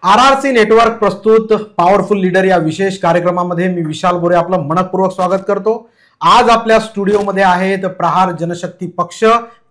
RRC network प्रस्तुत powerful leader या विशेष कार्यक्रमामध्ये मी विशाल बोरे आपलं मनपूर्वक स्वागत करतो। आज आपल्या स्टुडिओमध्ये आहेत प्रहार जनशक्ती पक्ष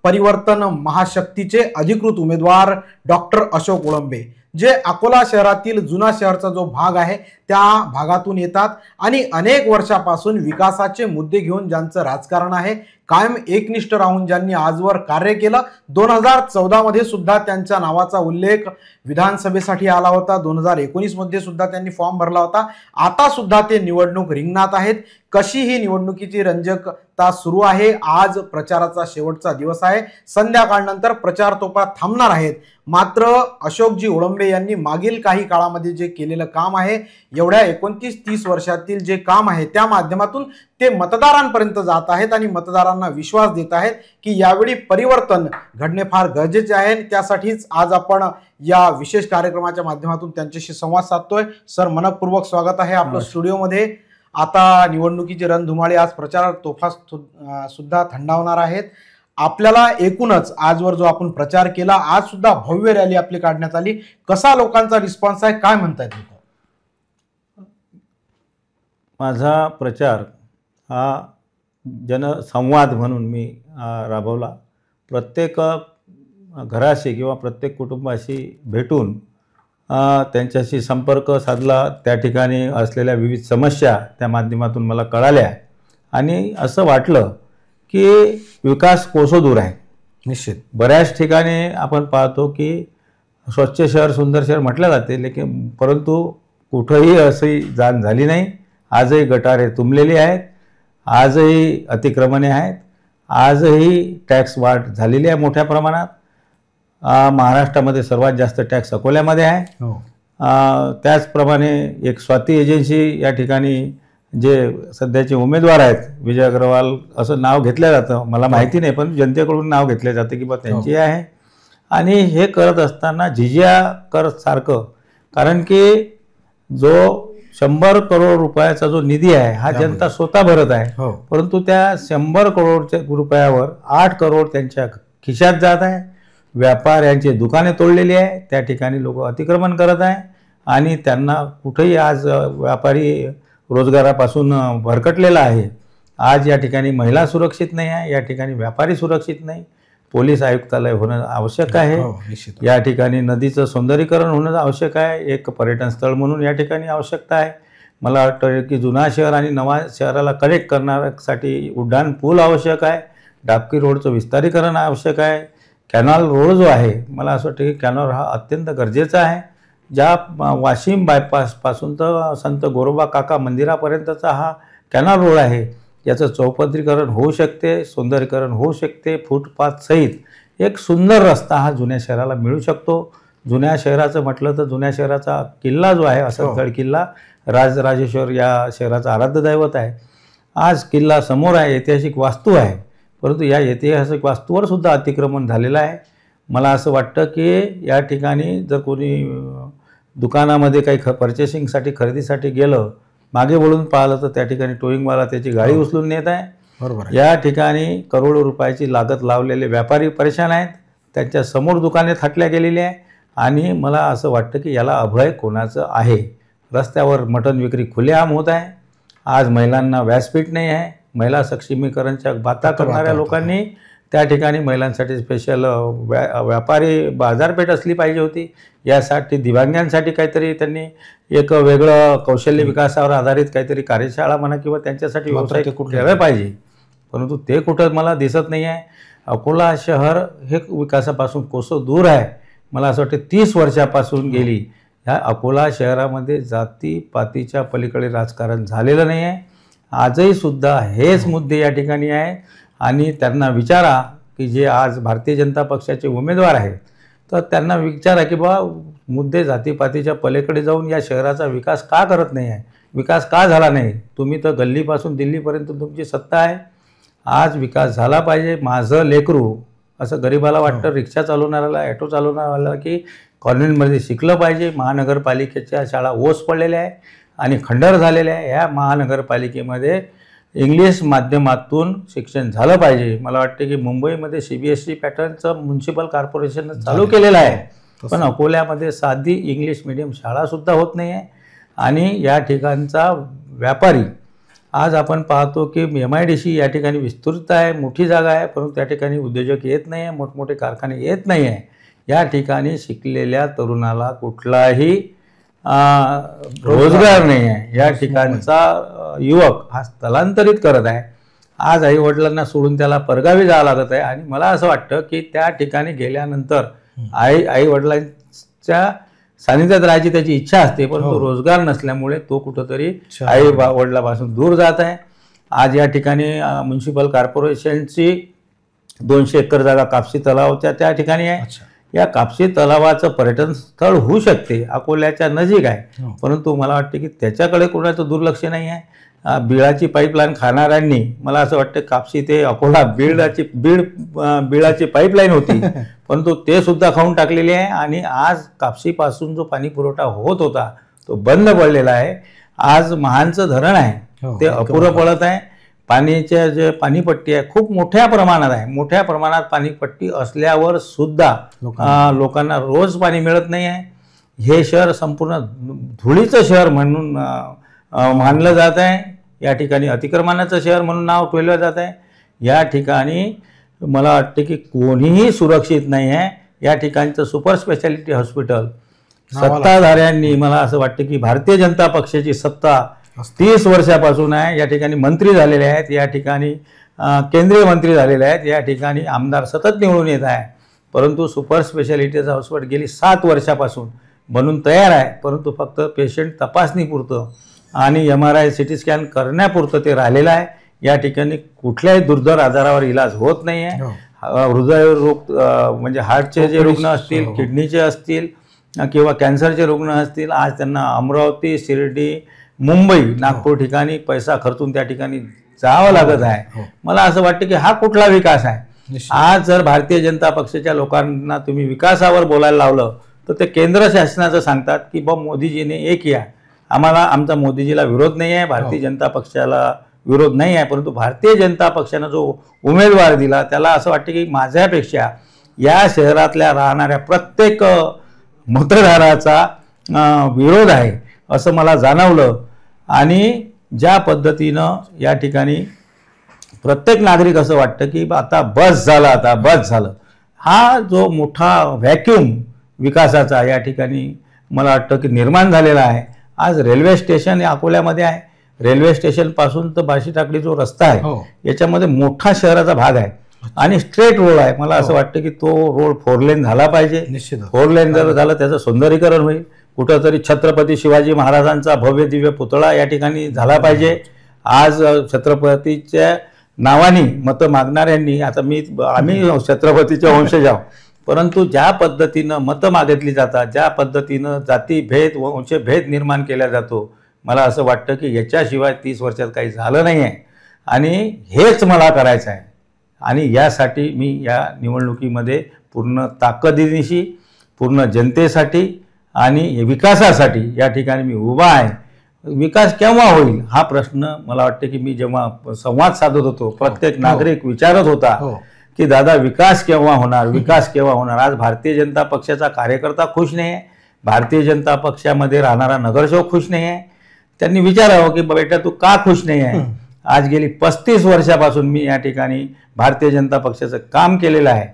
परिवर्तन महाशक्तीचे अधिकृत उमेदवार डॉक्टर अशोक उळंबे, जे अकोला शहरातील जुना शहरचा जो भाग आहे त्या भागातून येतात आणि अनेक वर्षापासून विकासाचे मुद्दे घेऊन ज्यांचं राजकारण आहे, कायम एकनिष्ठ राहून ज्यांनी आजवर कार्य केलं। 2014 मध्ये सुद्धा त्यांच्या नावाचा उल्लेख विधानसभेसाठी आला होता। 2019 मध्ये सुद्धा त्यांनी फॉर्म भरला होता। आता सुद्धा ते निवडणूक रिंगणात आहेत। कशी ही निवडणुकीची रंजकता सुरू आहे। आज प्रचाराचा शेवटचा दिवस आहे। संध्याकाळनंतर प्रचार तोफा थांबणार आहेत। मात्र अशोकजी उळंबे यांनी मागील काही काळामध्ये जे केलेलं काम आहे, एवढ्या 29-30 वर्षातील जे काम आहे त्या माध्यमातून ते मतदारांपर्यंत जात आहेत आणि मतदारांना विश्वास देत आहेत की यावेळी परिवर्तन घडणे फार गरजेचे आहे। त्यासाठीच आज आपण या विशेष कार्यक्रमाच्या माध्यमातून त्यांच्याशी संवाद साधतोय। सर, मनपूर्वक स्वागत आहे आपल्या स्टुडिओमध्ये। आता निवडणुकीची रणधुमाळी, आज प्रचार तोफा सुद्धा थंडावणार आहेत। आपल्याला एकूणच आजवर जो आपण प्रचार केला, आज सुद्धा भव्य रॅली आपली काढण्यात आली, कसा लोकांचा रिस्पॉन्स आहे, काय म्हणतायत लोक? माझा प्रचार हा जनसंवाद म्हणून मी राबवला। प्रत्येक घराशी किंवा प्रत्येक कुटुंबाशी भेटून त्यांच्याशी संपर्क साधला। त्या ठिकाणी असलेल्या विविध समस्या त्या माध्यमातून मला कळाल्या आणि असं वाटलं की विकास कोसो दूर आहे। निश्चित बऱ्याच ठिकाणी आपण पाहतो की स्वच्छ शहर सुंदर शहर म्हटलं जाते, लेकिन परंतु कुठंही अशी जाण झाली नाही। आजही गटारे तुंबलेली आहेत, आजही अतिक्रमणे आहेत, आजही टॅक्स वाढ झालेली आहे मोठ्या प्रमाणात। महाराष्ट्रामध्ये सर्वात जास्त टॅक्स अकोल्यामध्ये आहे। त्याचप्रमाणे एक स्वाती एजन्सी या ठिकाणी जे सध्याचे उमेदवार आहेत, विजय अग्रवाल असं नाव घेतलं जातं, मला माहिती नाही पण जनतेकडून नाव घेतलं जातं की बा त्यांची आहे। आणि हे करत असताना झिझिया कर सारखं, कारण की जो 100 करोड रुपयाचा जो निधी आहे हा जनता स्वतः भरत आहे, परंतु त्या 100 करोडच्या रुपयावर 8 करोड त्यांच्या खिशात जात आहे। व्यापाऱ्यांची दुकाने तोडलेली आहे, त्या ठिकाणी लोक अतिक्रमण करत आहे आणि त्यांना कुठेही आज व्यापारी रोजगारापासून भरकटलेला आहे। आज या ठिकाणी महिला सुरक्षित नाही आहे, या ठिकाणी व्यापारी सुरक्षित नाही। पोलीस आयुक्तालय होणं आवश्यक आहे, या ठिकाणी नदीचं सौंदर्यीकरण होणं आवश्यक आहे, एक पर्यटन स्थळ म्हणून या ठिकाणी आवश्यकता आहे। मला वाटतं की जुना शहर आणि नवा शहराला कनेक्ट करण्यासाठी उड्डाण पूल आवश्यक आहे, डाबकी रोडचं विस्तारीकरण आवश्यक आहे, कॅनॉल रोड जो आहे, मला असं वाटतं की कॅनॉल हा अत्यंत गरजेचा आहे। ज्या वाशिम बायपासपासून तर संत गोरोबा काका मंदिरापर्यंतचा हा कॅनॉल रोड आहे, याचं चौपदरीकरण होऊ शकते, सौंदर्यीकरण होऊ शकते। फुटपाथ सहित एक सुंदर रस्ता हा जुन्या शहराला मिळू शकतो। जुन्या शहराचं म्हटलं तर जुन्या शहराचा किल्ला जो आहे, असदगड किल्ला, राजराजेश्वर या शहराचा आराध्य दैवत आहे। आज किल्ला समोर आहे, ऐतिहासिक वास्तू आहे, परंतु या ऐतिहासिक वास्तूवर सुद्धा अतिक्रमण झालेलं आहे। मला असं वाटतं की या ठिकाणी जर कोणी दुकानामध्ये काही पर्चेसिंगसाठी खरेदीसाठी गेलं, मागे वळून पाहिलं तर त्या ठिकाणी टोईंगवाला त्याची गाडी उचलून नेत आहे। बरोबर, या ठिकाणी करोडो रुपयाची लागत लावलेले व्यापारी परेशान आहेत, त्यांच्या समोर दुकाने थाटल्या गेलेली आहे आणि मला असं वाटतं की याला अभय कोणाचं आहे। रस्त्यावर मटण विक्री खुलेआम होत आहे। आज महिलांना व्यासपीठ नाही आहे। महिला सक्षमीकरणच्या बाता करणाऱ्या लोकांनी त्या ठिकाणी महिलांसाठी स्पेशल व्यापारी बाजारपेठ असली पाहिजे होती। यासाठी दिव्यांगांसाठी काहीतरी त्यांनी एक वेगळं कौशल्य विकासावर आधारित काहीतरी कार्यशाळा म्हणा किंवा त्यांच्यासाठी व्यवसाय ठेवायला पाहिजे, परंतु ते कुठं मला दिसत नाही आहे। अकोला शहर हे विकासापासून कोसो दूर आहे। मला असं वाटतं 30 वर्षापासून गेली ह्या अकोला शहरामध्ये जातीपातीच्या पलीकडे राजकारण झालेलं नाही आहे। आजही सुद्धा हेच मुद्दे या ठिकाणी आहे आणि त्यांना विचारा की जे आज भारतीय जनता पक्षाचे उमेदवार आहेत, तर त्यांना विचारा की बा मुद्दे जातीपातीच्या पलीकडे जाऊन या शहराचा विकास का करत नाही आहे, विकास का झाला नाही? तुम्ही तर गल्लीपासून दिल्लीपर्यंत तुमची सत्ता आहे। आज विकास झाला पाहिजे। माझं लेकरू असं गरिबाला वाटतं, रिक्षा चालवणाऱ्याला, ॲटो चालवणाऱ्याला की कॉन्व्हेंटमध्ये शिकलं पाहिजे। महानगरपालिकेच्या शाळा ओस पडलेल्या आहे आणि खंडर झालेल्या आहे। या महानगरपालिकेमध्ये इंग्लिश माध्यमातून शिक्षण झालं पाहिजे। मला वाटते की मुंबईमध्ये CBSE पॅटर्नचं म्युन्सिपल कॉर्पोरेशननं चालू केलेलं आहे पण अकोल्यामध्ये साधी इंग्लिश मीडियम शाळासुद्धा होत नाही आहे. आणि या ठिकाणचा व्यापारी आज आपण पाहतो की MIDC या ठिकाणी विस्तृत आहे, मोठी जागा आहे, परंतु त्या ठिकाणी उद्योजक येत नाही आहे, मोठमोठे कारखाने येत नाही आहे. या ठिकाणी शिकलेल्या तरुणाला कुठलाही रोजगार नाही आहे. या ठिकाणचा युवक हा स्थलांतरित करत आहे. आज आईवडिलांना सोडून त्याला परगावी जावं लागत आहे. आणि मला असं वाटतं की त्या ठिकाणी गेल्यानंतर आईवडिलांच्या सानिध्यात राहायची त्याची इच्छा असते, परंतु रोजगार नसल्यामुळे तो कुठंतरी आई वडिलापासून दूर जात आहे. आज या ठिकाणी म्युन्सिपल कॉर्पोरेशनची 200 एकर जागा कापसी तलावाच्या त्या ठिकाणी आहे. या कापसी तलावाचं पर्यटन स्थळ होऊ शकते, अकोल्याच्या नजीक आहे, परंतु मला वाटते की त्याच्याकडे कोणाचं दुर्लक्ष नाही आहे. बिळाची पाईपलाईन खाणाऱ्यांनी मला असं वाटतं कापसी ते अकोला बिळाची पाईपलाईन होती, परंतु ते सुद्धा खाऊन टाकलेली आहे. आणि आज कापसीपासून जो पाणी पुरवठा होत होता तो बंद पडलेला आहे. आज महानचं धरण आहे ते अपुरं पडत आहे. पाण्याच्या जे पाणीपट्टी आहे खूप मोठ्या प्रमाणात आहे. मोठ्या प्रमाणात पाणीपट्टी असल्यावर सुद्धा लोकांना रोज पाणी मिळत नाही आहे. हे शहर संपूर्ण धुळीचं शहर म्हणून मानलं जात आहे. या ठिकाणी अतिक्रमणाचं शहर म्हणून नाव ठेवलं जात आहे. या ठिकाणी मला वाटते की कोणीही सुरक्षित नाही आहे. या ठिकाणचं सुपर स्पेशालिटी हॉस्पिटल सत्ताधाऱ्यांनी मला असं वाटतं की भारतीय जनता पक्षाची सत्ता 30 वर्षापासून आहे. या ठिकाणी मंत्री झालेले आहेत, या ठिकाणी केंद्रीय मंत्री झालेले आहेत, या ठिकाणी आमदार सतत निवडून येत आहे, परंतु सुपर स्पेशालिटीचं हॉस्पिटल गेली 7 वर्षापासून बनून तयार आहे, परंतु फक्त पेशंट तपासणीपुरतं आणि MRI CT स्कॅन करण्यापुरतं ते राहिलेलं आहे. या ठिकाणी कुठल्याही दुर्धर आजारावर इलाज होत नाही आहे. हृदयरोग म्हणजे हार्टचे जे रुग्ण असतील, किडनीचे असतील किंवा कॅन्सरचे रुग्ण असतील, आज त्यांना अमरावती, शिर्डी, मुंबई, नागपूर ठिकाणी पैसा खर्चून त्या ठिकाणी जावं लागत आहे. मला असं वाटतं की हा कुठला विकास आहे. आज जर भारतीय जनता पक्षाच्या लोकांना तुम्ही विकासावर बोलायला लावलं तर ते केंद्र शासनाचं सांगतात की बा मोदीजीने एक या. आम्हाला आमचा मोदीजीला विरोध नाही आहे, भारतीय जनता पक्षाला विरोध नाही आहे, परंतु भारतीय जनता पक्षानं जो उमेदवार दिला त्याला असं वाटतं की माझ्यापेक्षा या शहरातल्या राहणाऱ्या प्रत्येक मतदाराचा विरोध आहे असं मला जाणवलं. आणि ज्या पद्धतीनं या ठिकाणी प्रत्येक नागरिक असं वाटतं की आता बस झालं, आता बस झालं. हा जो मोठा व्हॅक्यूम विकासाचा या ठिकाणी मला वाटतं की निर्माण झालेला आहे. आज रेल्वे स्टेशन अकोल्यामध्ये आहे. रेल्वे स्टेशनपासून तर बाशी टाकडी जो रस्ता आहे याच्यामध्ये मोठा शहराचा भाग आहे आणि स्ट्रेट रोड आहे. मला असं वाटतं की तो रोड 4 लेन झाला पाहिजे. 4 लेन जर झालं त्याचं सौंदर्यीकरण होईल. कुठंतरी छत्रपती शिवाजी महाराजांचा भव्य दिव्य पुतळा या ठिकाणी झाला पाहिजे. आज छत्रपतीच्या नावाने मतं मागणाऱ्यांनी, आता आम्ही छत्रपतीचे वंशज आहोत, परंतु ज्या पद्धतीनं मतं मागितली जातात, ज्या पद्धतीनं जातीभेद वंशभेद निर्माण केला जातो, मला असं वाटतं की याच्याशिवाय 30 वर्षात काही झालं नाही आहे आणि हेच मला करायचं आहे. आणि यासाठी मी या निवडणुकीमध्ये पूर्ण ताकदीनिशी, पूर्ण जनतेसाठी आणि विकासासाठी या ठिकाणी मी उभा आहे. विकास केव्हा होईल हा प्रश्न मला वाटतं की मी जेव्हा संवाद साधत होतो प्रत्येक नागरिक विचारत होता की दादा विकास केव्हा होणार, विकास केव्हा होणार. आज भारतीय जनता पक्षाचा कार्यकर्ता खुश नाही आहे, भारतीय जनता पक्षामध्ये राहणारा नगरसेवक खुश नाही आहे. त्यांनी विचारावं की बेटा तू का खुश नाही आहे. आज गेली 35 वर्षापासून मी या ठिकाणी भारतीय जनता पक्षाचं काम केलेलं आहे.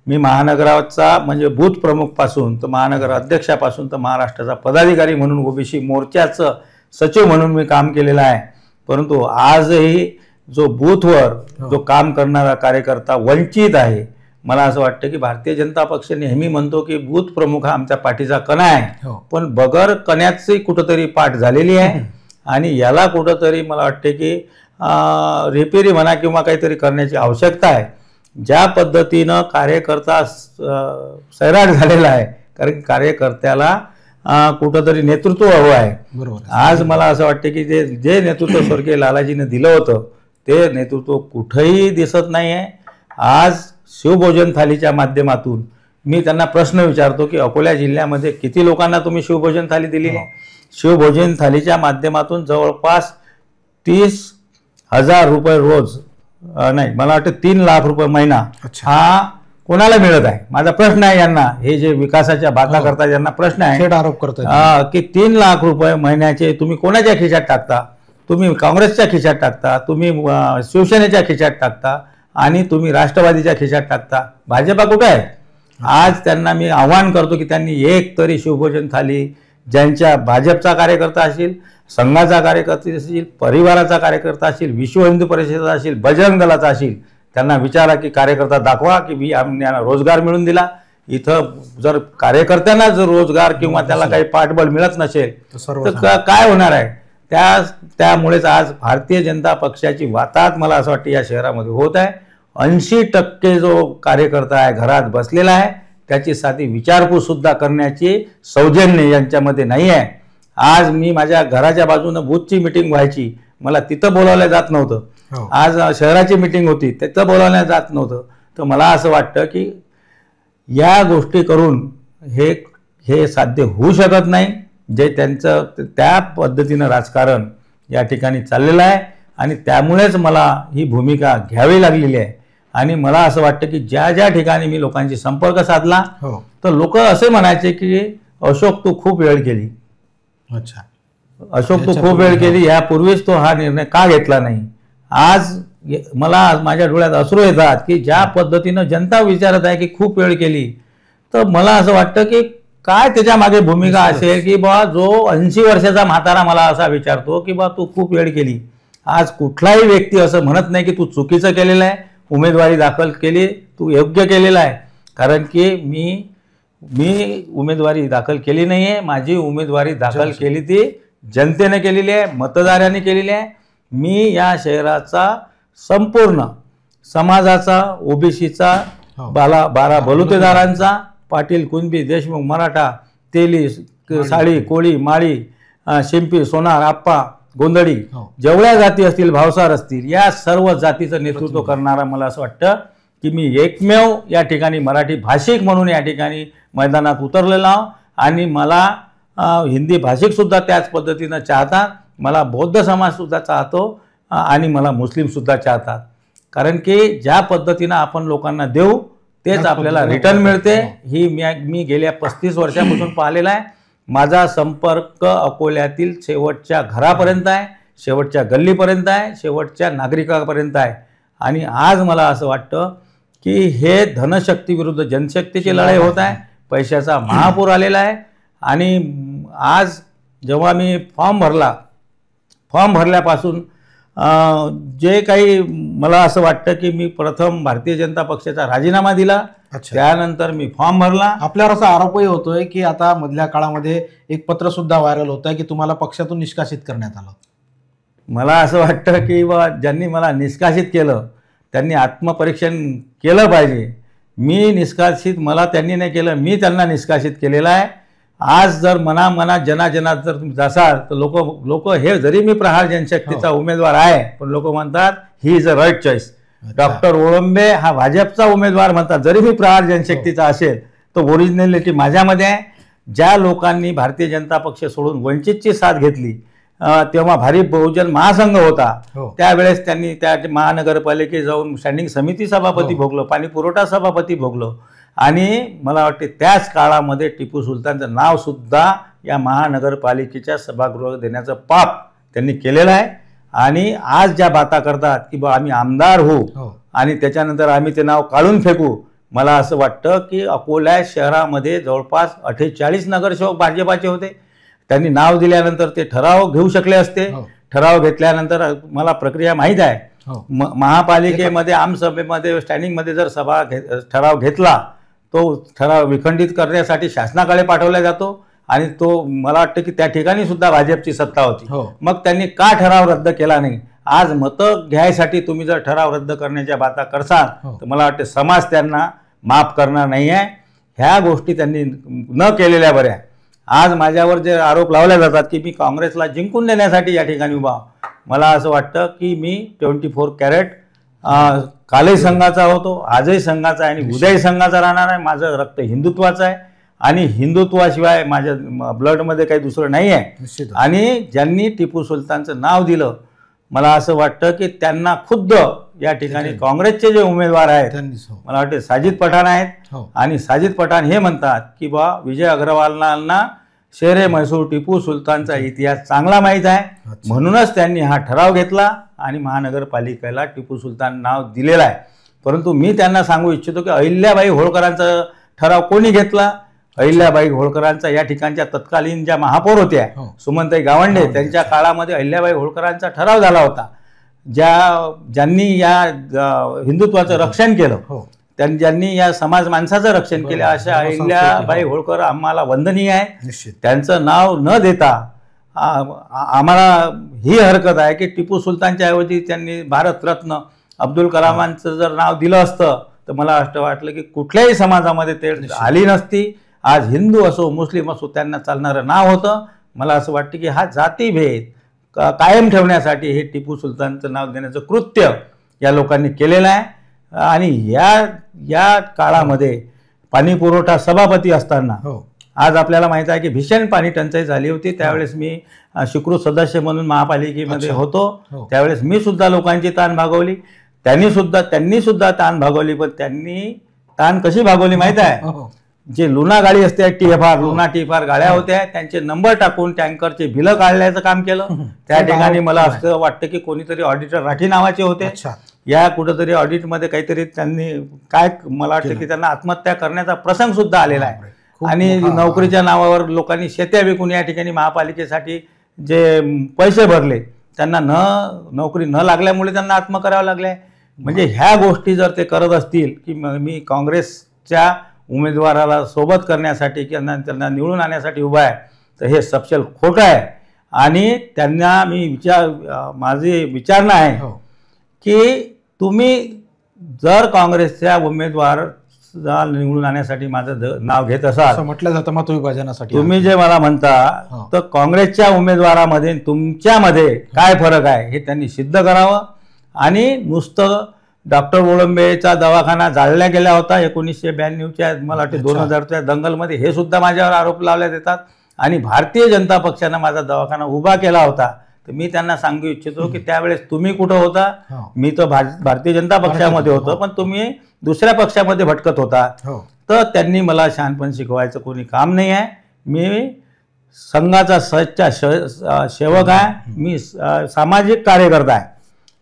मी महानगराचा म्हणजे बूथ प्रमुखपासून तर महानगर अध्यक्षापासून तर महाराष्ट्राचा पदाधिकारी म्हणून OBC मोर्चाचं सचिव म्हणून मी काम केलेलं आहे. परंतु आजही जो बूथवर जो काम करणारा कार्यकर्ता वंचित आहे. मला असं वाटतं की भारतीय जनता पक्ष नेहमी म्हणतो की बूथ प्रमुख हा आमच्या पाठीचा कणा आहे, पण बगर कण्याची कुठंतरी पाठ झालेली आहे आणि याला कुठंतरी मला वाटते की रिपेरी म्हणा किंवा काहीतरी करण्याची आवश्यकता आहे. ज्या पद्धतीनं कार्यकर्ता सैराट झालेला आहे, कारण कार्यकर्त्याला कुठंतरी नेतृत्व हवं आहे. आज मला असं वाटतं की जे नेतृत्व स्वर्गीय लालाजीने दिलं होतं ते नेतृत्व कुठंही दिसत नाही आहे. आज शिवभोजन थालीच्या माध्यमातून मी त्यांना प्रश्न विचारतो की अकोला जिल्ह्यामध्ये किती लोकांना तुम्ही शिवभोजन थाली दिली आहे. शिवभोजन थालीच्या माध्यमातून जवळपास 30,000 रुपये रोज, नाही मला वाटतं 3 लाख रुपये महिना हा कोणाला मिळत आहे? माझा प्रश्न आहे यांना, हे जे विकासाच्या बाता करतात यांना प्रश्न आहे, थेट आरोप करतात की 3 लाख रुपये महिन्याचे तुम्ही कोणाच्या खिशात टाकता? तुम्ही काँग्रेसच्या खिशात टाकता, तुम्ही शिवसेनेच्या खिशात टाकता आणि तुम्ही राष्ट्रवादीच्या खिशात टाकता. भाजपा कुठे आहे? आज त्यांना मी आव्हान करतो की त्यांनी एक तरी शिवभोजन थाली, ज्यांच्या भाजपचा कार्यकर्ता असेल, संघाचा कार्यकर्ता असेल, परिवाराचा कार्यकर्ता असेल, विश्व हिंदू परिषदेचा असेल, बजरंग दलाचा असेल, त्यांना विचारा की कार्यकर्ता दाखवा की मी आम्ही रोजगार मिळून दिला. इथं जर कार्यकर्त्यांना जर रोजगार किंवा त्याला काही पाठबळ मिळत नसेल तर काय होणार आहे? त्यामुळेच आज भारतीय जनता पक्षाची वाताहत मला असं वाटतं या शहरामध्ये होत आहे. 80% जो कार्यकर्ता आहे घरात बसलेला आहे, त्याची साधी विचारपूस सुद्धा करण्याची सौजन्य यांच्यामध्ये नाही आहे. आज मी माझ्या घराच्या बाजूनं बूथची मीटिंग व्हायची, मला तिथं बोलावलं जात नव्हतं. आज शहराची मीटिंग होती, तिथं बोलावलं जात नव्हतं. तर मला असं वाटतं की या गोष्टी करून हे साध्य होऊ शकत नाही. जे त्यांचं त्या पद्धतीनं राजकारण या ठिकाणी चाललेलं आहे आणि त्यामुळेच मला ही भूमिका घ्यावी लागलेली आहे. आणि मला असं वाटतं की ज्या ज्या ठिकाणी मी लोकांशी संपर्क साधला तर लोक असे म्हणायचे की अशोक तू खूप वेळ केली. अच्छा, अशोक तू खूप वेळ केली, यापूर्वीच तो हा निर्णय का घेतला नाही? आज मला माझ्या डोळ्यात अश्रू येतात की ज्या पद्धतीनं जनता विचारत आहे की खूप वेळ केली, तर मला असं वाटतं की काय त्याच्या मागे भूमिका असेल की बा जो 80 वर्षाचा म्हातारा मला असा विचारतो की बा तू खूप वेळ केली. आज कुठलाही व्यक्ती असं म्हणत नाही की तू चुकीचं केलेलं आहे, उमेदवारी दाखल केली, तू योग्य केलेलं आहे. कारण की मी उमेदवारी दाखल केली नाही आहे. माझी उमेदवारी दाखल केली ती जनतेने केलेली आहे, मतदारांनी केलेली आहे. मी या शहराचा संपूर्ण समाजाचा, ओबीसीचा, 12 बलुतेदारांचा, पाटील, कुणबी, देशमुख, मराठा, तेली, साळी, कोळी, माळी, शिंपी, सोनार, आप्पा, गोंधळी, जेवढ्या जाती असतील, भावसार असतील, या सर्व जातीचं नेतृत्व करणारा मला असं वाटतं की मी एकमेव या ठिकाणी मराठी भाषिक म्हणून या ठिकाणी मैदानात उतरलेलो आहो. आणि मला हिंदी भाषिकसुद्धा त्याच पद्धतीनं चाहतात, मला बौद्ध समाजसुद्धा चाहतो आणि मला मुस्लिमसुद्धा चाहतात. कारण की ज्या पद्धतीनं आपण लोकांना देऊ तेच आपल्याला रिटर्न मिळते. ही मी गेल्या 35 वर्षापासून पाहिलेला आहे. माझा संपर्क अकोल्यातील शेवटच्या घरापर्यंत आहे, शेवटच्या गल्लीपर्यंत आहे, शेवटच्या नागरिकापर्यंत आहे. आणि आज मला असं वाटतं की हे धनशक्ती विरुद्ध जनशक्तीची लढाई होत आहे. पैशाचा महापूर आलेला आहे. आणि आज जेव्हा मी फॉर्म भरल्यापासून जे काही मला असं वाटतं की मी प्रथम भारतीय जनता पक्षाचा राजीनामा दिला, त्यानंतर मी फॉर्म भरला. आपल्यावर असा आरोपही होतोय की आता मधल्या काळामध्ये एक पत्र सुद्धा व्हायरल होत आहे की तुम्हाला पक्षातून निष्कासित करण्यात आलं. मला असं वाटतं की ज्यांनी मला निष्कासित केलं त्यांनी आत्मपरीक्षण केलं पाहिजे. मी निष्कासित मला त्यांनी नाही केलं, मी त्यांना निष्कासित केलेलं आहे. आज जर मनात जनाजनात जर तुम्ही जासाल तर लोक हे जरी मी प्रहार जनशक्तीचा उमेदवार आहे पण लोक म्हणतात he is a right choice. Doctor Olambe हा भाजपचा उमेदवार म्हणतात, जरी मी प्रहार जनशक्तीचा असेल तर ओरिजिनॅलिटी माझ्यामध्ये आहे. ज्या लोकांनी भारतीय जनता पक्ष सोडून वंचितची साथ घेतली तेव्हा भारिप बहुजन महासंघ होता, त्यावेळेस त्यांनी त्या महानगरपालिकेत जाऊन स्टँडिंग समिती सभापती भोगलं, पाणी पुरवठा सभापती भोगलं. आणि मला वाटते त्याच काळामध्ये टिपू सुलतानचं नावसुद्धा या महानगरपालिकेच्या सभागृहात देण्याचं पाप त्यांनी केलेलं आहे. आणि आज ज्या बाता करतात की बा आम्ही आमदार होऊ आणि त्याच्यानंतर आम्ही ते नाव काढून फेकू, मला असं वाटतं की अकोला शहरामध्ये जवळपास 48 नगरसेवक भाजपाचे होते. त्यांनी नाव दिल्यानंतर ते ठराव घेऊ शकले असते. ठराव घेतल्यानंतर मला प्रक्रिया माहीत आहे. महापालिकेमध्ये आमसभेमध्ये स्टँडिंगमध्ये जर ठराव घेतला तो ठराव विखंडित करण्यासाठी शासनाकडे पाठवला जातो आणि तो मला वाटतं की त्या ठिकाणी सुद्धा भाजपची सत्ता होती. मग त्यांनी का ठराव रद्द केला नाही? आज मतं घ्यायसाठी तुम्ही जर ठराव रद्द करण्याच्या बाता करसाल तर मला वाटतं समाज त्यांना माफ करणार नाही आहे. ह्या गोष्टी त्यांनी न केलेल्या बऱ्या. आज माझ्यावर जे आरोप लावले जातात की मी काँग्रेसला जिंकून देण्यासाठी या ठिकाणी उभा, मला असं वाटतं की मी 24 कॅरेट कालही संघाचा होतो, आजही संघाचा आहे आणि उद्याही संघाचा राहणार आहे. माझं रक्त हिंदुत्वाचं आहे आणि हिंदुत्वाशिवाय माझ्या ब्लडमध्ये काही दुसरं नाही आहे. आणि ज्यांनी टिपू सुलतानचं नाव दिलं मला असं वाटतं की त्यांना खुद्द या ठिकाणी काँग्रेसचे जे उमेदवार आहेत, मला वाटते साजिद पठाण आहेत, आणि साजिद पठाण हे म्हणतात की बा विजय अग्रवालांना शेरे म्हैसूर टिपू सुलतानचा इतिहास चांगला माहीत आहे, म्हणूनच त्यांनी हा ठराव घेतला आणि महानगरपालिकेला टिपू सुलतान नाव दिलेलं आहे. परंतु मी त्यांना सांगू इच्छितो की अहिल्याबाई होळकरांचा ठराव कोणी घेतला? अहिल्याबाई होळकरांचा या ठिकाणच्या तत्कालीन ज्या महापौर होत्या सुमनताई गावंडे, त्यांच्या काळामध्ये अहिल्याबाई होळकरांचा ठराव झाला होता. ज्यांनी या हिंदुत्वाचं रक्षण केलं, ज्यांनी या समाज माणसाचं रक्षण केलं, अशा अहिल्याबाई होळकर आम्हाला वंदनीय आहे. त्यांचं नाव न देता आम्हाला ही हरकत आहे की टिपू सुलतानच्या ऐवजी त्यांनी भारतरत्न अब्दुल कलामांचं जर नाव दिलं असतं तर मला असं वाटलं की कुठल्याही समाजामध्ये ते आली नसती. आज हिंदू असो मुस्लिम असो त्यांना चालणारं नाव होतं. मला असं वाटतं की हा जातीभेद कायम ठेवण्यासाठी हे टिपू सुलतानचं नाव देण्याचं कृत्य या लोकांनी केलेलं आहे. आणि या काळामध्ये पाणी पुरवठा सभापती असताना आज आपल्याला माहित आहे की भीषण पाणी टंचाई झाली होती. त्यावेळेस मी स्वीकृत सदस्य म्हणून महापालिकेमध्ये होतो. त्यावेळेस मी सुद्धा लोकांची ताण भागवली, त्यांनी सुद्धा ताण भागवली. पण त्यांनी ताण कशी भागवली माहित आहे? जे लुना गाडी असते TFR, लुना TFR गाड्या होत्या, त्यांचे नंबर टाकून टँकरचे बिलं काढण्याचं काम केलं. त्या ठिकाणी मला असं वाटतं की कोणीतरी ऑडिटर राठी नावाचे होते, या कुठंतरी ऑडिटमध्ये काहीतरी त्यांनी मला वाटतं की त्यांना आत्महत्या करण्याचा प्रसंग सुद्धा आलेला आहे. आणि नोकरीच्या नावावर लोकांनी शेत्या विकून या ठिकाणी महापालिकेसाठी जे पैसे भरले, त्यांना नोकरी न लागल्यामुळे त्यांना आत्म करावं लागले. म्हणजे ह्या गोष्टी जर ते करत असतील की मी काँग्रेसच्या उमेदवाराला सोबत करण्यासाठी किंवा त्यांना निवडून आणण्यासाठी उभा आहे, तर हे सपशेल खोटं आहे. आणि त्यांना मी माझी विचारणा आहे की तुम्ही जर काँग्रेसच्या उमेदवार निवडून आणण्यासाठी माझं नाव घेत असाल, म्हटलं जातं मतविभाजनासाठी, तुम्ही जे मला म्हणता तर काँग्रेसच्या उमेदवारामध्ये तुमच्यामध्ये काय फरक आहे हे त्यांनी सिद्ध करावं. आणि नुसतं डॉक्टर वोळंबेचा दवाखाना जाळला गेला होता 1992च्या मला वाटते 2000च्या दंगलमध्ये, हे सुद्धा माझ्यावर आरोप लावण्यात येतात. आणि भारतीय जनता पक्षानं माझा दवाखाना उभा केला होता. तर मी त्यांना सांगू इच्छितो की त्यावेळेस तुम्ही कुठं होता? मी तर भारतीय जनता पक्षामध्ये होतो, पण तुम्ही दुसऱ्या पक्षामध्ये भटकत होता. तर त्यांनी मला शहाणपण शिकवायचं कोणी काम नाही आहे. मी संघाचा सच्चा सेवक आहे, मी सामाजिक कार्यकर्ता आहे.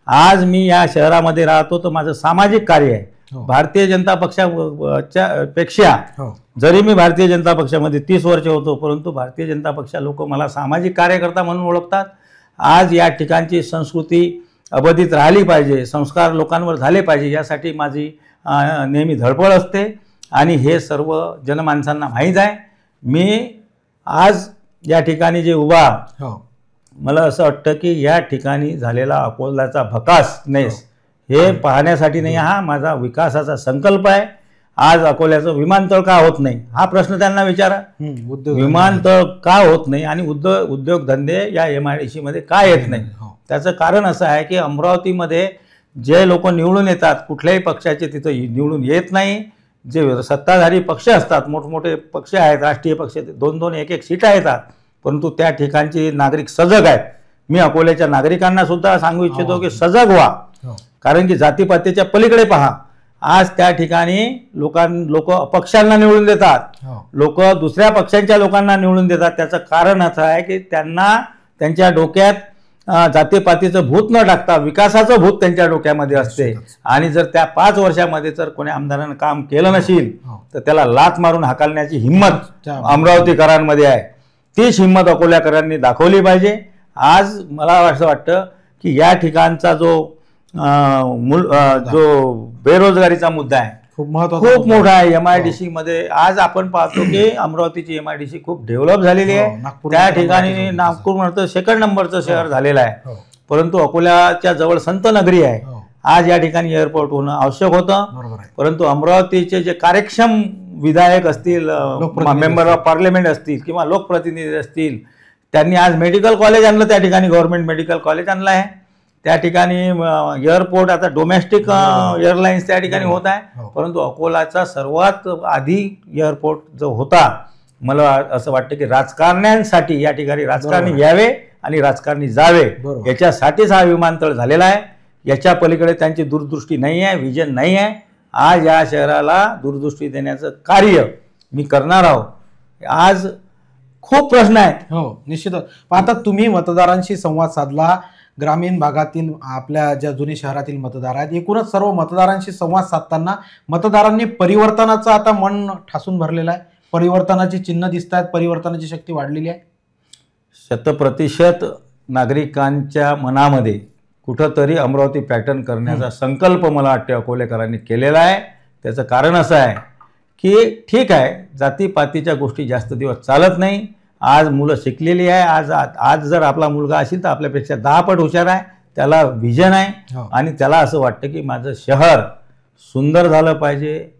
आज मी या शहरामध्ये राहतो तर माझं सामाजिक कार्य आहे. भारतीय जनता पक्षाच्या पेक्षा जरी मी भारतीय जनता पक्षामध्ये 30 वर्ष होतो, परंतु भारतीय जनता पक्ष लोक मला सामाजिक कार्यकर्ता म्हणून ओळखतात. आज या ठिकाणची संस्कृती अबाधित राहिली पाहिजे, संस्कार लोकांवर झाले पाहिजे, यासाठी माझी नेहमी धडपड असते. आणि हे सर्व जनमानसांना माहीत आहे. मी आज या ठिकाणी जे उभा, मला असं वाटतं की या ठिकाणी झालेला अकोल्याचा भकास नेस हे पाहण्यासाठी नाही, हा माझा विकासाचा संकल्प आहे. आज अकोल्याचं विमानतळ का होत नाही हा प्रश्न त्यांना विचारा. विमानतळ का होत नाही आणि उद्योगधंदे या MIDC मध्ये का येत नाही? त्याचं कारण असं आहे की अमरावतीमध्ये जे लोक निवडून येतात कुठल्याही पक्षाचे तिथं निवडून येत नाही. जे सत्ताधारी पक्ष असतात, मोठमोठे पक्ष आहेत, राष्ट्रीय पक्ष, 2-2 1-1 सीटा येतात, परंतु त्या ठिकाणचे नागरिक सजग आहेत. मी अकोल्याच्या नागरिकांना सुद्धा सांगू इच्छितो की सजग व्हा, कारण की जातीपातीच्या पलीकडे पहा. आज त्या ठिकाणी लोक अपक्षांना निवडून देतात, लोक दुसऱ्या पक्षांच्या लोकांना निवडून देतात. त्याचं कारण असं आहे की त्यांना त्यांच्या डोक्यात जातीपातीचं भूत न टाकता विकासाचं भूत त्यांच्या डोक्यामध्ये असते. आणि जर त्या 5 वर्षामध्ये जर कोणी आमदारानं काम केलं नसेल तर त्याला लाथ मारून हाकलण्याची हिंमत अमरावतीकरांमध्ये आहे. तीच हिंमत अकोल्याकरांनी दाखवली पाहिजे. आज मला असं वाटतं की या ठिकाणचा जो बेरोजगारीचा मुद्दा आहे खूप मोठा आहे. MIDC मध्ये आज आपण पाहतो की अमरावतीची MIDC खूप डेव्हलप झालेली आहे. त्या ठिकाणी नागपूर म्हणतं 2nd नंबरचं शहर झालेलं आहे, परंतु अकोल्याच्या जवळ संत नगरी आहे. आज या ठिकाणी एअरपोर्ट होणं आवश्यक होतं, परंतु अमरावतीचे जे कार्यक्षम विधायक असतील, मेंबर ऑफ पार्लमेंट असतील किंवा लोकप्रतिनिधी असतील, त्यांनी आज मेडिकल कॉलेज आणलं. त्या ठिकाणी गव्हर्नमेंट मेडिकल कॉलेज आणलं आहे. त्या ठिकाणी एअरपोर्ट आता डोमेस्टिक एअरलाइन्स त्या ठिकाणी होत आहे, परंतु अकोलाचा सर्वात आधी एअरपोर्ट जो होता, मला असं वाटतं की राजकारण्यांसाठी या ठिकाणी राजकारणी यावे आणि राजकारणी जावे बरोबर. याच्यासाठीच हा विमानतळ झालेला आहे. याच्या पलीकडे त्यांची दूरदृष्टी नाही आहे, विजन नाही आहे. आज या शहराला दूरदृष्टी देण्याचं कार्य मी करणार आहोत. आज खूप प्रश्न आहेत. हो निश्चितच. आता तुम्ही मतदारांशी संवाद साधला, ग्रामीण भागातील आपल्या ज्या जुने शहरातील मतदार आहेत, एकूणच सर्व मतदारांशी संवाद साधताना मतदारांनी परिवर्तनाचं आता मन ठासून भरलेलं आहे, परिवर्तनाची चिन्ह दिसत आहेत, परिवर्तनाची शक्ती वाढलेली आहे. 100% नागरिकांच्या मनामध्ये कुठंतरी अमरावती पॅटर्न करण्याचा संकल्प मला वाटते अकोलेकरांनी केलेला आहे. त्याचं कारण असं आहे की ठीक आहे, जातीपातीच्या गोष्टी जास्त दिवस चालत नाही. आज मुलं शिकलेली आहे. आज जर आपला मुलगा असेल तर आपल्यापेक्षा 10 पट हुशार आहे. त्याला विजन आहे आणि त्याला असं वाटतं की माझं शहर सुंदर झालं पाहिजे,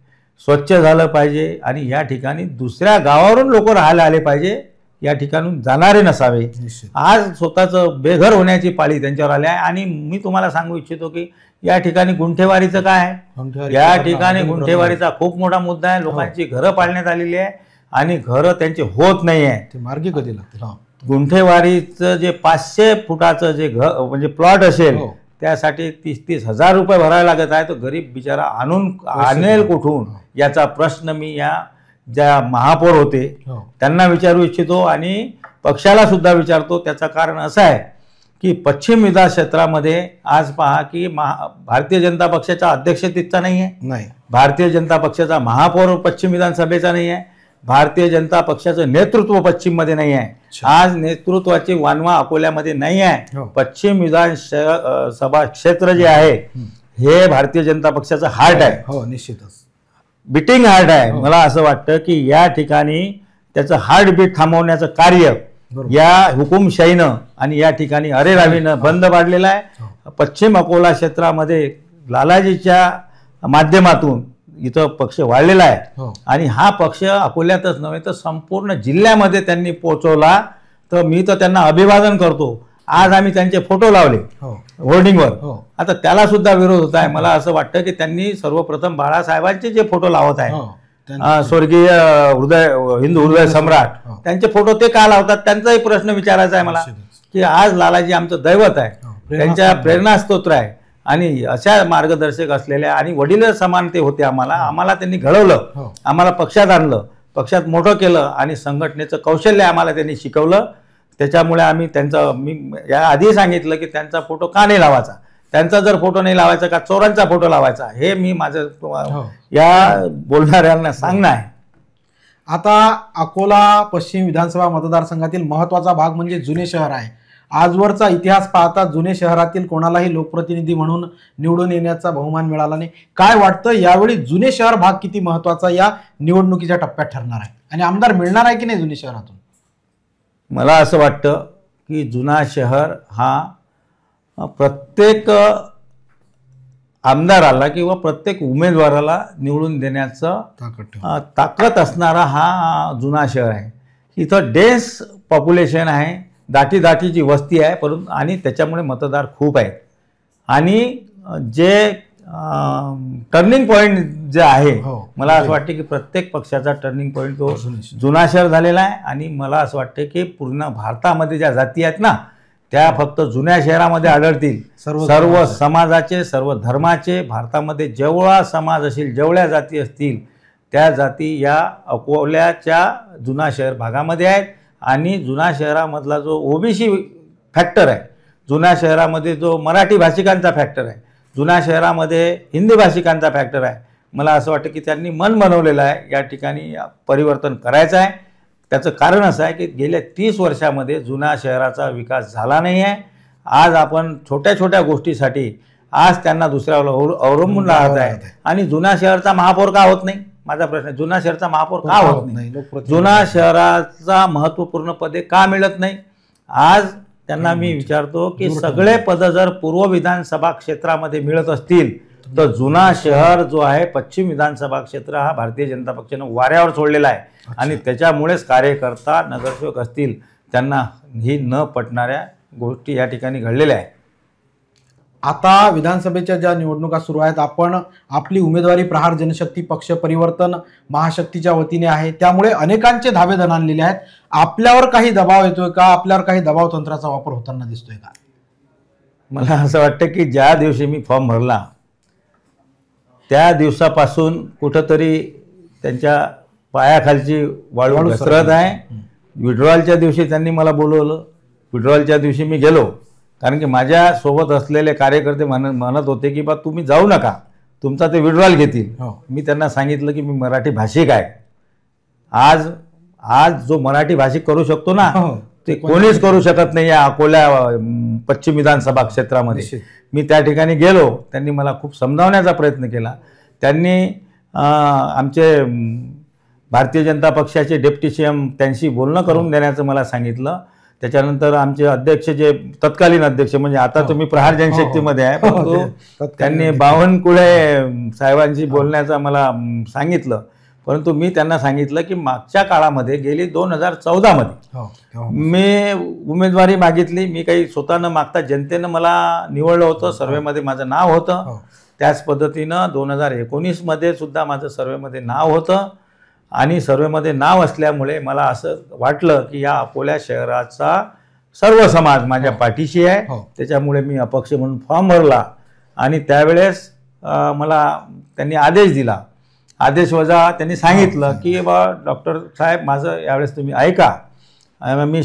स्वच्छ झालं पाहिजे आणि या ठिकाणी दुसऱ्या गावावरून लोक राहायला आले पाहिजे, या ठिकाणून जाणारे नसावे. आज स्वतःचं बेघर होण्याची पाळी त्यांच्यावर आली आहे. आणि मी तुम्हाला सांगू इच्छितो की या ठिकाणी गुंठेवारीचं काय आहे, या ठिकाणी गुंठेवारीचा खूप मोठा मुद्दा आहे. लोकांची घरं पाडण्यात आलेली आहे आणि घरं त्यांची होत नाही आहे. ते मार्गी कधी लागतील. गुंठेवारीचं जे 500 फुटाचं जे घर म्हणजे प्लॉट असेल त्यासाठी 30-30 हजार रुपये भरायला लागत आहे. तो गरीब बिचारा आणेल कुठून, याचा प्रश्न मी या ज्या महापौर होते त्यांना विचारू इच्छितो आणि पक्षाला सुद्धा विचारतो. त्याचं कारण असं आहे की पश्चिम विधान क्षेत्रामध्ये आज पहा की भारतीय जनता पक्षाचा अध्यक्ष तिथचा नाही आहे, भारतीय जनता पक्षाचा महापौर पश्चिम विधानसभेचा नाही आहे, भारतीय जनता पक्षाचं नेतृत्व पश्चिम मध्ये नाही आहे. आज नेतृत्वाची वानवा अकोल्यामध्ये नाही आहे. पश्चिम विधानसभा क्षेत्र जे आहे हे भारतीय जनता पक्षाचं हार्ट आहे. हो निश्चितच बीटिंग हार्ट आहे. मला असं वाटतं की या ठिकाणी त्याचं हार्टबीट थांबवण्याचं कार्य या हुकुमशाहीनं आणि या ठिकाणी अरेरावीनं बंद पाडलेलं आहे. पश्चिम अकोला क्षेत्रामध्ये लालाजीच्या माध्यमातून इथं पक्ष वाढलेला आहे आणि हा पक्ष अकोल्यातच नव्हे तर संपूर्ण जिल्ह्यामध्ये त्यांनी पोहोचवला. तर मी तर त्यांना अभिवादन करतो. आज आम्ही त्यांचे फोटो लावले होर्डिंगवर. आता त्याला सुद्धा विरोध होत आहे. मला असं वाटतं की त्यांनी सर्वप्रथम बाळासाहेबांचे जे फोटो लावत आहे, स्वर्गीय हिंदू हृदय सम्राट, त्यांचे फोटो ते का लावतात, त्यांचाही प्रश्न विचारायचा आहे मला की आज लालाजी आमचं दैवत आहे, त्यांच्या प्रेरणास्त्रोत आहे आणि अशा मार्गदर्शक असलेल्या आणि वडील समान ते होते. आम्हाला त्यांनी घडवलं, आम्हाला पक्षात आणलं, पक्षात मोठं केलं आणि संघटनेचं कौशल्य आम्हाला त्यांनी शिकवलं. त्याच्यामुळे आम्ही मी या आधी सांगितलं की त्यांचा फोटो का नाही लावायचा, त्यांचा जर फोटो नाही लावायचा का चोरांचा फोटो लावायचा, हे मी माझं या बोलणाऱ्यांना सांगणं आहे. आता अकोला पश्चिम विधानसभा मतदारसंघातील महत्वाचा भाग म्हणजे जुने शहर आहे. आजवरचा इतिहास पाहता जुने शहरातील कोणालाही लोकप्रतिनिधी म्हणून निवडून येण्याचा बहुमान मिळाला नाही. काय वाटतं यावेळी जुने शहर भाग किती महत्वाचा या निवडणुकीच्या टप्प्यात ठरणार आहे आणि आमदार मिळणार आहे की नाही जुने शहरातून? मला असं वाटतं की जुना शहर हा प्रत्येक आमदाराला किंवा प्रत्येक उमेदवाराला निवडून देण्याचं ताकद असणारा हा जुना शहर आहे. इथं डेन्स पॉप्युलेशन आहे, दाटीची वस्ती आहे, परंतु आणि त्याच्यामुळे मतदार खूप आहेत आणि जे टर्निंग पॉईंट जे आहे, मला असं वाटतं की प्रत्येक पक्षाचा टर्निंग पॉईंट तो जुना शहर झालेला आहे. आणि मला असं वाटतं की पूर्ण भारतामध्ये ज्या जाती आहेत ना त्या फक्त जुन्या शहरामध्ये आढळतील. सर्व समाजाचे, सर्व धर्माचे, भारतामध्ये जेवढा समाज असेल, जेवढ्या जाती असतील त्या जाती या अकोल्याच्या जुना शहर भागामध्ये आहेत. आणि जुना शहरामधला जो ओबीसी फॅक्टर आहे, जुन्या शहरामध्ये जो मराठी भाषिकांचा फॅक्टर आहे, जुन्या शहरामध्ये हिंदी भाषिकांचा फॅक्टर आहे, मला असं वाटतं की त्यांनी मन बनवलेलं आहे या ठिकाणी परिवर्तन करायचं आहे. त्याचं कारण असं आहे की गेल्या 30 वर्षामध्ये जुना शहराचा विकास झाला नाही आहे. आज आपण छोट्या छोट्या गोष्टीसाठी आज त्यांना दुसऱ्यावर अवलंबून राहत आहे. आणि जुना शहराचा महापौर का होत नाही, माझा प्रश्न आहे. जुना शहराचा महापौर का होत नाही, जुना शहराचा महत्त्वपूर्ण पदे का मिळत नाही? आज त्यांना मी विचारतो की सगळे पद जर पूर्व विधानसभा क्षेत्रामध्ये मिळत असतील तर जुना शहर जो आहे पश्चिम विधानसभा क्षेत्र हा भारतीय जनता पक्षाने वाऱ्यावर सोडलेला आहे आणि त्याच्यामुळेच कार्यकर्ता नगरसेवक असतील त्यांना ही न पटणाऱ्या गोष्टी या ठिकाणी घडलेल्या आहेत. आता विधानसभेच्या ज्या निवडणुका सुरू आहेत, आपण आपली उमेदवारी प्रहार जनशक्ती पक्ष परिवर्तन महाशक्तीच्या वतीने आहे, त्यामुळे अनेकांचे धावे दणाणलेले आहेत. आपल्यावर काही दबाव येतोय का? आपल्यावर काही दबाव तंत्राचा वापर होताना दिसतोय का? मला असं वाटतं की ज्या दिवशी मी फॉर्म भरला त्या दिवसापासून कुठंतरी त्यांच्या पायाखालची वाळू घसरत आहे. विड्रॉलच्या दिवशी त्यांनी मला बोलवलं, विड्रॉलच्या दिवशी मी गेलो, कारण की माझ्यासोबत असलेले कार्यकर्ते म्हणत होते की बा तुम्ही जाऊ नका, तुमचा ते विड्रॉल घेतील. मी त्यांना सांगितलं की मी मराठी भाषिक आहे. आज जो मराठी भाषिक करू शकतो ना ते कोणीच करू शकत नाही या अकोला पश्चिम विधानसभा क्षेत्रामध्ये. मी त्या ठिकाणी गेलो, त्यांनी मला खूप समजावण्याचा प्रयत्न केला. त्यांनी आमचे भारतीय जनता पक्षाचे डेप्टी सीएम त्यांशी बोलणं करून देण्याचं मला सांगितलं. त्याच्यानंतर आमचे अध्यक्ष जे तत्कालीन अध्यक्ष म्हणजे आता तुम्ही प्रहार जनशक्तीमध्ये आहे, परंतु त्यांनी बावनकुळे साहेबांशी बोलण्याचं मला सांगितलं. परंतु मी त्यांना सांगितलं की मागच्या काळामध्ये गेली 2014 मध्ये मी उमेदवारी मागितली. मी काही स्वतः न मागता जनतेनं मला निवडलं होतं, सर्वेमध्ये माझं नाव होतं. त्याच पद्धतीनं 2019 मध्ये सुद्धा माझं सर्वेमध्ये नाव होतं आणि सर्वेमध्ये नाव असल्यामुळे मला असं वाटलं की या अकोला शहराचा सर्व समाज माझ्या पाठीशी आहे. त्याच्यामुळे मी अपक्ष म्हणून फॉर्म भरला आणि त्यावेळेस मला त्यांनी आदेश दिला. आदेश वजा त्यांनी सांगितलं की बा डॉक्टर साहेब माझं यावेळेस तुम्ही ऐका, मी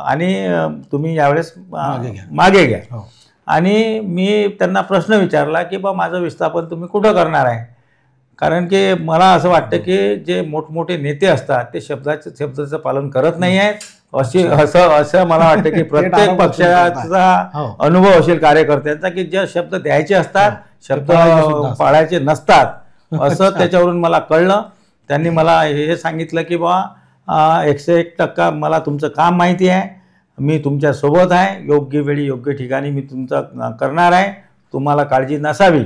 आणि तुम्ही यावेळेस मागे घ्या. आणि मी त्यांना प्रश्न विचारला की बा माझं विस्थापन तुम्ही कुठं करणार आहे, कारण की मला असं वाटतं की जे मोठमोठे नेते असतात ते शब्दाचं पालन करत नाही आहेत. असं मला वाटतं की प्रत्येक पक्षाचा अनुभव असेल कार्यकर्त्यांचा की जे शब्द द्यायचे असतात शब्द पाळायचे नसतात असं त्याच्यावरून मला कळलं. त्यांनी मला हे सांगितलं की बा 101% मला तुमचं काम माहिती आहे, मी तुमच्यासोबत आहे, योग्य वेळी योग्य ठिकाणी मी तुमचं करणार आहे, तुम्हाला काळजी नसावी.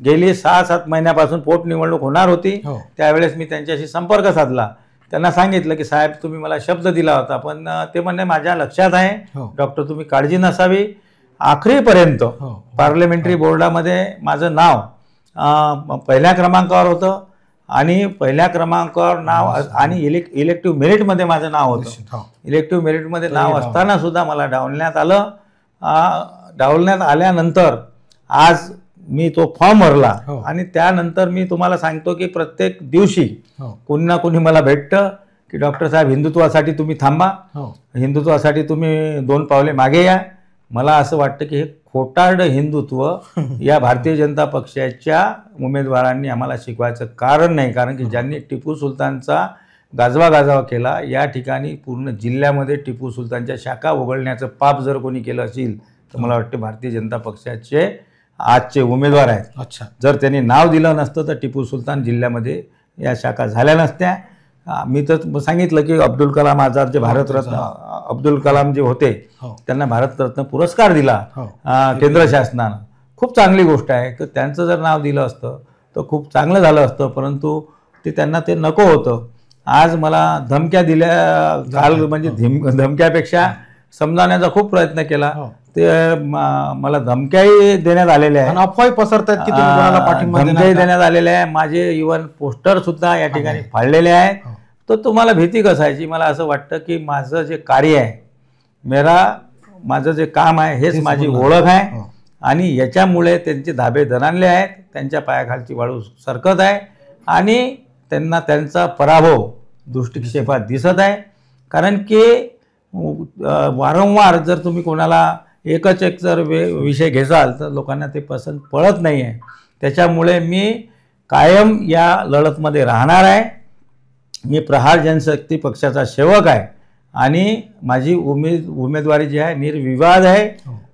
गेली 6-7 महिन्यापासून पोटनिवडणूक होणार होती, त्यावेळेस मी त्यांच्याशी संपर्क साधला. त्यांना सांगितलं की साहेब तुम्ही मला शब्द दिला होता, पण ते म्हणणे माझ्या लक्षात आहे डॉक्टर, तुम्ही काळजी नसावी. आखरीपर्यंत पार्लमेंटरी बोर्डामध्ये माझं नाव पहिल्या क्रमांकावर होतं आणि पहिल्या क्रमांकावर नाव आणि इलेक्टिव्ह मेरिटमध्ये माझं नाव होतं. इलेक्टिव्ह मेरिटमध्ये नाव असताना सुद्धा मला डावलण्यात आलं. डावलण्यात आल्यानंतर आज मी तो फॉर्म भरला आणि त्यानंतर मी तुम्हाला सांगतो की प्रत्येक दिवशी कोणी ना कोणी मला भेटतं की डॉक्टर साहेब हिंदुत्वासाठी तुम्ही थांबा, हिंदुत्वासाठी तुम्ही 2 पावले मागे या. मला असं वाटतं की हे खोटारडं हिंदुत्व या भारतीय जनता पक्षाच्या उमेदवारांनी आम्हाला शिकवायचं कारण नाही, कारण की ज्यांनी टिपू सुलतानचा गाजवा केला या ठिकाणी पूर्ण जिल्ह्यामध्ये टिपू सुलतानच्या शाखा उघडण्याचं पाप जर कोणी केलं असेल तर मला वाटतं भारतीय जनता पक्षाचे आजचे उमेदवार आहेत. अच्छा, जर त्यांनी नाव दिलं नसतं तर टिपू सुलतान जिल्ह्यामध्ये या शाखा झाल्या नसत्या. मी तर सांगितलं की अब्दुल कलाम आझाद जे भारतरत्न अब्दुल कलाम जे होते त्यांना भारतरत्न पुरस्कार दिला केंद्र शासनानं. खूप चांगली गोष्ट आहे की त्यांचं जर नाव दिलं असतं तर खूप चांगलं झालं असतं, परंतु त्यांना ते नको होतं. आज मला धमक्या दिल्या, म्हणजे धमक्यापेक्षा समजावण्याचा खूप प्रयत्न केला. ते मला धमक्याही देण्यात आलेल्या आहे, अफवाही पसरतात की तुम्ही कोणाला पाठिंबा धमक्याही देण्यात आलेल्या आहे. माझे इव्हन पोस्टर सुद्धा या ठिकाणी फाडलेले आहेत. तर तुम्हाला भीती कसायची? मला असं वाटतं की माझं जे कार्य आहे, माझं जे काम आहे हेच माझी ओळख आहे आणि याच्यामुळे त्यांचे धाबे दणाणले आहेत, त्यांच्या पायाखालची वाळू सरकत आहे आणि त्यांना त्यांचा पराभव दृष्टिक्षेपात दिसत आहे. कारण की वारंवार जर तुम्ही कोणाला एकच जर विषय घेसाल तर लोकांना ते पसंत पडत नाही आहे. त्याच्यामुळे मी कायम या लढतमध्ये राहणार आहे. मी प्रहार जनशक्ती पक्षाचा सेवक आहे आणि माझी उमेदवारी जी आहे निर्विवाद आहे.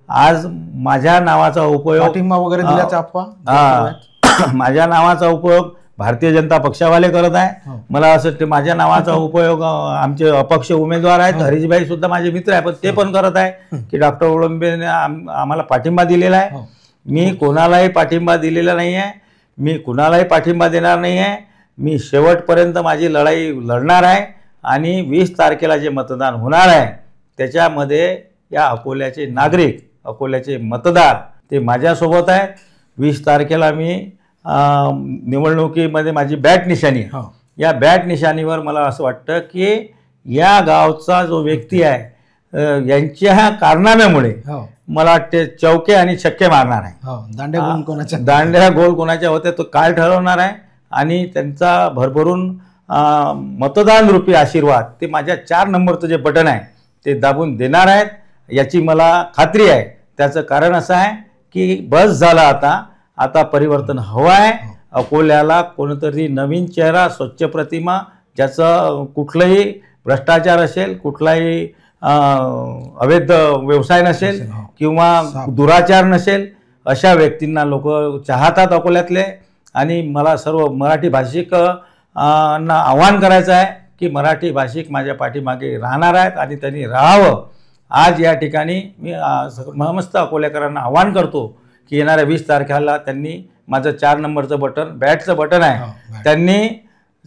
आज माझ्या नावाचा उपयोग पाठिंबा वगैरे दिल्याचा अफवा माझ्या नावाचा उपयोग भारतीय जनता पक्षावाले करत आहे. मला असं वाटतं माझ्या नावाचा उपयोग आमचे अपक्ष उमेदवार आहेत, हरीशभाई सुद्धा माझे मित्र आहे, पण ते पण करत आहे की डॉक्टर ओळंबेने आम्हाला पाठिंबा दिलेला आहे. मी कोणालाही पाठिंबा दिलेला नाही आहे, मी कुणालाही पाठिंबा देणार नाही आहे. मी शेवटपर्यंत माझी लढाई लढणार आहे आणि 20 तारखेला जे मतदान होणार आहे त्याच्यामध्ये या अकोल्याचे नागरिक, अकोल्याचे मतदार ते माझ्यासोबत आहेत. 20 तारखेला मी निवडणुकीमध्ये माझी बॅट निशाणी आहे. या बॅट निशाणीवर मला असं वाटतं की या गावचा जो व्यक्ती आहे यांच्या कारनाम्यामुळे मला वाटते चौके आणि छक्के मारणार आहे. दांड्या गोल कोणाच्या होत्या तो काल ठरवणार आहे आणि त्यांचा भरभरून मतदान रूपी आशीर्वाद ते माझ्या 4 नंबरचं जे बटन आहे ते दाबून देणार आहेत याची मला खात्री आहे. त्याचं कारण असं आहे की बस झालं, आता परिवर्तन हवं आहे. अकोल्याला कोणतरी नवीन चेहरा, स्वच्छ प्रतिमा, ज्याचं कुठलंही भ्रष्टाचार असेल, कुठलाही अवैध व्यवसाय नसेल किंवा दुराचार नसेल, अशा व्यक्तींना लोक चाहतात अकोल्यातले. आणि मला सर्व मराठी भाषिक ना आव्हान करायचं आहे की मराठी भाषिक माझ्या पाठीमागे राहणार आहेत आणि त्यांनी राहावं. आज या ठिकाणी मी समस्त अकोलेकरांना आव्हान करतो की येणाऱ्या 20 तारखेला त्यांनी माझं 4 नंबरचं बटन, बॅटचं बटन आहे, त्यांनी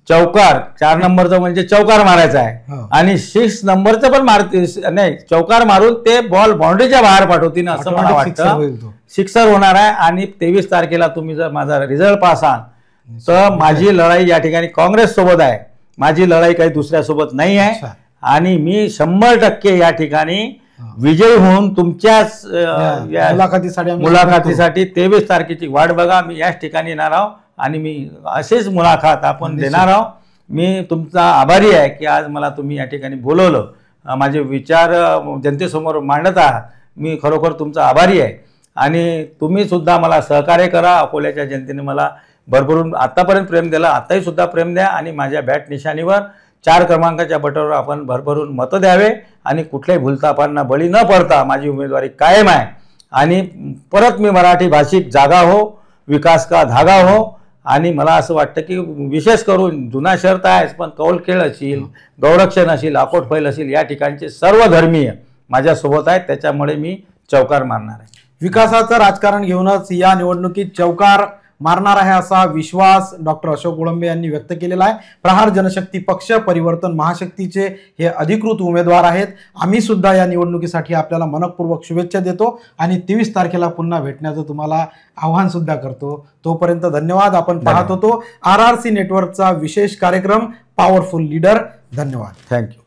चौकार 4 नंबरचं म्हणजे चौकार मारायचा आहे आणि 6 नंबरचं पण नाही, चौकार मारून ते बॉल बाउंड्रीच्या बाहेर पाठवतील असं मला वाटतं. सिक्सर होणार आहे. आणि 23 तारखेला तुम्ही जर माझा रिझल्ट पासाल तर माझी लढाई या ठिकाणी काँग्रेस सोबत आहे. माझी लढाई काही दुसऱ्यासोबत नाही आहे. आणि मी 100% या ठिकाणी विजयी होऊन तुमच्याच मुलाखतीसाठी 23 तारखेची वाट बघा. मी याच ठिकाणी येणार आहोत आणि मी असेच मुलाखत आपण देणार आहोत. मी तुमचा आभारी आहे की आज मला तुम्ही या ठिकाणी बोलवलं, माझे विचार जनतेसमोर मांडत आहात. मी खरोखर तुमचा आभारी आहे. आणि तुम्ही सुद्धा मला सहकार्य करा. अकोल्याच्या जनतेने मला भरभरून आतापर्यंत प्रेम दिलं, आताही सुद्धा प्रेम द्या. आणि माझ्या बॅट निशाणीवर 4 क्रमांकाच्या बटनवर आपण भरभरून मतं द्यावे आणि कुठल्याही भूलथापांना बळी न पडता माझी उमेदवारी कायम आहे. आणि परत मी मराठी भाषिक जागा हो, विकास का धागा हो. आणि मला असं वाटतं की विशेष करून जुना शर्त आहेच, पण कौलखेळ असेल, गौरक्षण असेल, अकोटफैल असेल, या ठिकाणचे सर्व धर्मीय माझ्यासोबत आहेत. त्याच्यामुळे मी चौकार मारणार आहे. विकासाचं राजकारण घेऊनच या निवडणुकीत चौकार मारणार आहे असा विश्वास डॉक्टर अशोक गोळंबे यांनी व्यक्त केलेला आहे. प्रहार जनशक्ती पक्ष परिवर्तन महाशक्तीचे हे अधिकृत उमेदवार आहेत. आम्ही सुद्धा या निवडणुकीसाठी आपल्याला मनपूर्वक शुभेच्छा देतो आणि 23 तारखेला पुन्हा भेटण्याचं तुम्हाला आव्हान सुद्धा करतो. तोपर्यंत धन्यवाद. आपण पाहत होतो RRC नेटवर्कचा विशेष कार्यक्रम पॉवरफुल लीडर. धन्यवाद. थँक्यू.